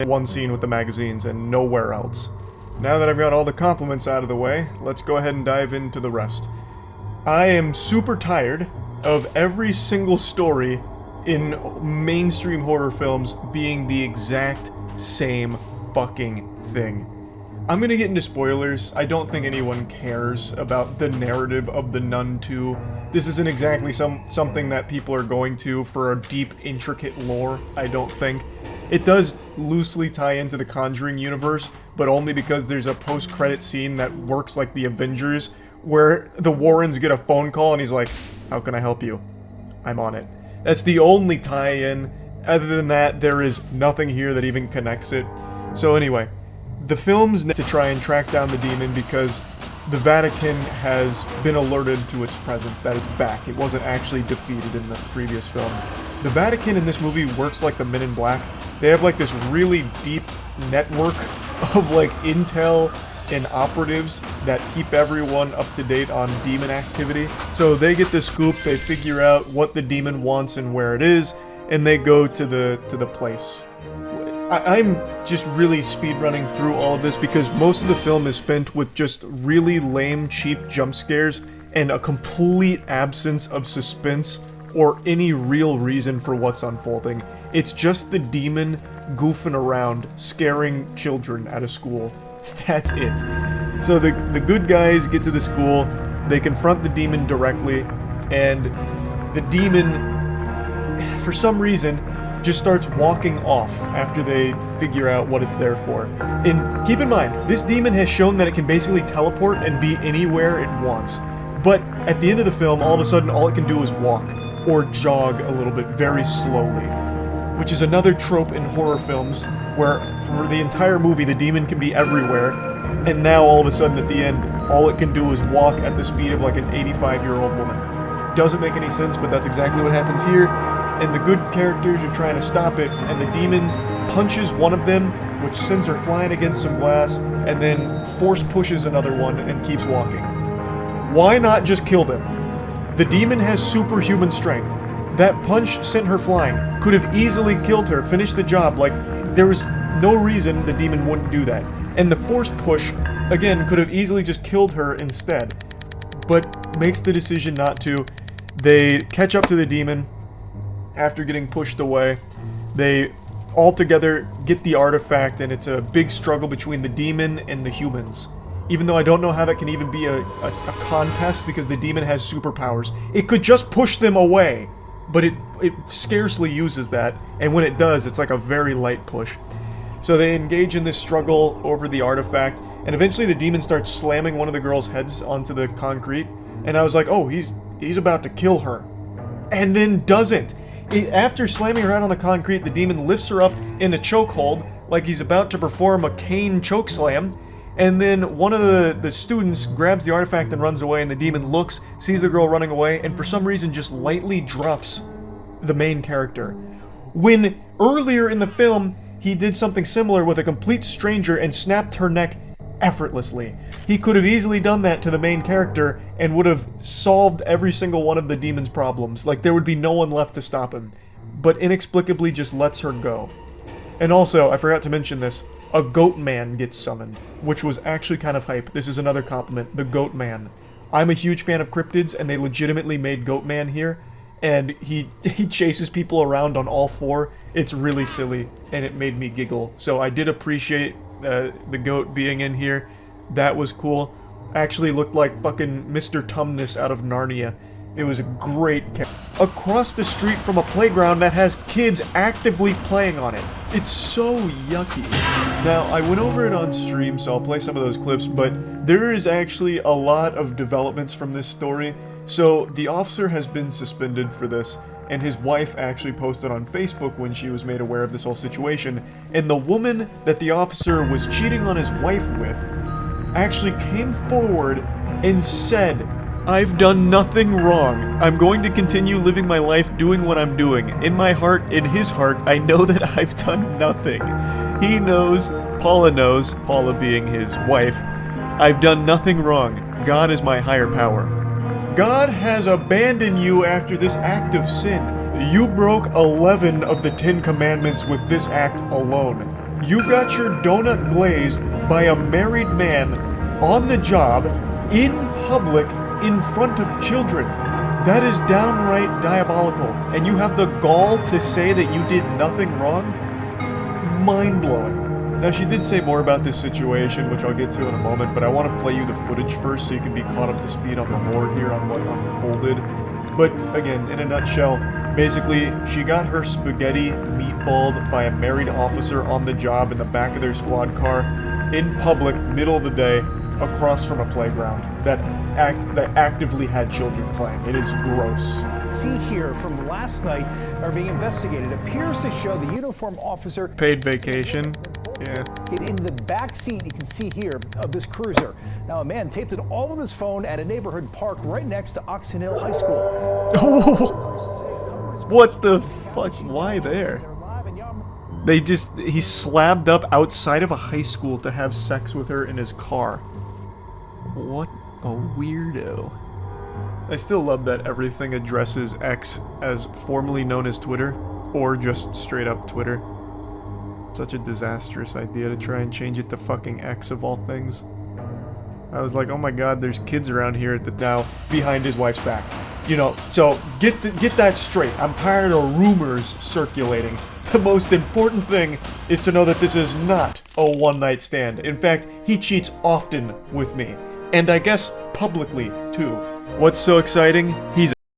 one scene with the magazines and nowhere else. Now that I've got all the compliments out of the way, let's go ahead and dive into the rest. I am super tired of every single story in mainstream horror films being the exact same fucking thing. I'm gonna get into spoilers. I don't think anyone cares about the narrative of The Nun 2. This isn't exactly something that people are going to for a deep, intricate lore, I don't think. It does loosely tie into the Conjuring universe, but only because there's a post-credit scene that works like the Avengers, where the Warrens get a phone call and he's like, "How can I help you? I'm on it." That's the only tie-in. Other than that, there is nothing here that even connects it. So anyway, the films need to try and track down the demon because the Vatican has been alerted to its presence, that it's back. It wasn't actually defeated in the previous film. The Vatican in this movie works like the Men in Black. They have like this really deep network of like intel and operatives that keep everyone up to date on demon activity. So they get the scoop, they figure out what the demon wants and where it is, and they go to the place. I'm just really speedrunning through all of this because most of the film is spent with just really lame, cheap jump scares and a complete absence of suspense or any real reason for what's unfolding. It's just the demon goofing around, scaring children at a school. That's it. So the good guys get to the school, they confront the demon directly, and the demon, for some reason, just starts walking off after they figure out what it's there for. And keep in mind, this demon has shown that it can basically teleport and be anywhere it wants. But at the end of the film, all of a sudden, all it can do is walk, or jog a little bit very slowly. Which is another trope in horror films, where for the entire movie the demon can be everywhere, and now all of a sudden at the end, all it can do is walk at the speed of like an 85-year-old woman. Doesn't make any sense, but that's exactly what happens here, and the good characters are trying to stop it, and the demon punches one of them, which sends her flying against some glass, and then force pushes another one and keeps walking. Why not just kill them? The demon has superhuman strength. That punch sent her flying. Could have easily killed her, finished the job. Like, there was no reason the demon wouldn't do that. And the force push, again, could have easily just killed her instead. But makes the decision not to. They catch up to the demon after getting pushed away. They all together get the artifact, and it's a big struggle between the demon and the humans. Even though I don't know how that can even be a contest because the demon has superpowers. It could just push them away. But it scarcely uses that, and when it does, it's like a very light push. So they engage in this struggle over the artifact, and eventually the demon starts slamming one of the girls' heads onto the concrete, and I was like, oh, he's about to kill her. And then doesn't. After slamming her head on the concrete, the demon lifts her up in a chokehold, like he's about to perform a cane choke slam, and then one of the students grabs the artifact and runs away, and the demon looks, sees the girl running away, and for some reason just lightly drops the main character. When earlier in the film, he did something similar with a complete stranger and snapped her neck effortlessly. He could have easily done that to the main character and would have solved every single one of the demon's problems. Like, there would be no one left to stop him. But inexplicably just lets her go. And also, I forgot to mention this, a goat man gets summoned, which was actually kind of hype. This is another compliment, the goat man. I'm a huge fan of cryptids, and they legitimately made goat man here, and he chases people around on all four. It's really silly, and it made me giggle. So I did appreciate the goat being in here. That was cool. Actually looked like fucking Mr. Tumnus out of Narnia. It was a great across the street from a playground that has kids actively playing on it. It's so yucky. Now, I went over it on stream, so I'll play some of those clips, but there is actually a lot of developments from this story. So, the officer has been suspended for this, and his wife actually posted on Facebook when she was made aware of this whole situation, and the woman that the officer was cheating on his wife with actually came forward and said, "I've done nothing wrong. I'm going to continue living my life doing what I'm doing. In my heart, in his heart, I know that I've done nothing." He knows, Paula being his wife, "I've done nothing wrong. God is my higher power." God has abandoned you after this act of sin. You broke 11 of the 10 commandments with this act alone. You got your donut glazed by a married man on the job, in public, in front of children. That is downright diabolical. And you have the gall to say that you did nothing wrong? Mind-blowing. Now, she did say more about this situation, which I'll get to in a moment, but I want to play you the footage first so you can be caught up to speed on the lore here on what unfolded. But, again, in a nutshell, basically, she got her spaghetti meatballed by a married officer on the job in the back of their squad car, in public, middle of the day, across from a playground that actively had children playing. It is gross. See here from last night are being investigated. It appears to show the uniformed officer paid vacation. Yeah. In the back seat, you can see here, of this cruiser. Now, a man taped it all on his phone at a neighborhood park right next to Oxon Hill High School. What the fuck? Why there? He slabbed up outside of a high school to have sex with her in his car. What a weirdo. I still love that everything addresses X as formerly known as Twitter, or just straight up Twitter. Such a disastrous idea to try and change it to fucking X of all things. I was like, oh my god, there's kids around here at the Dow behind his wife's back. You know, so get that straight. I'm tired of rumors circulating. The most important thing is to know that this is not a one-night stand. In fact, he cheats often with me. And I guess publicly, too. What's so exciting? He's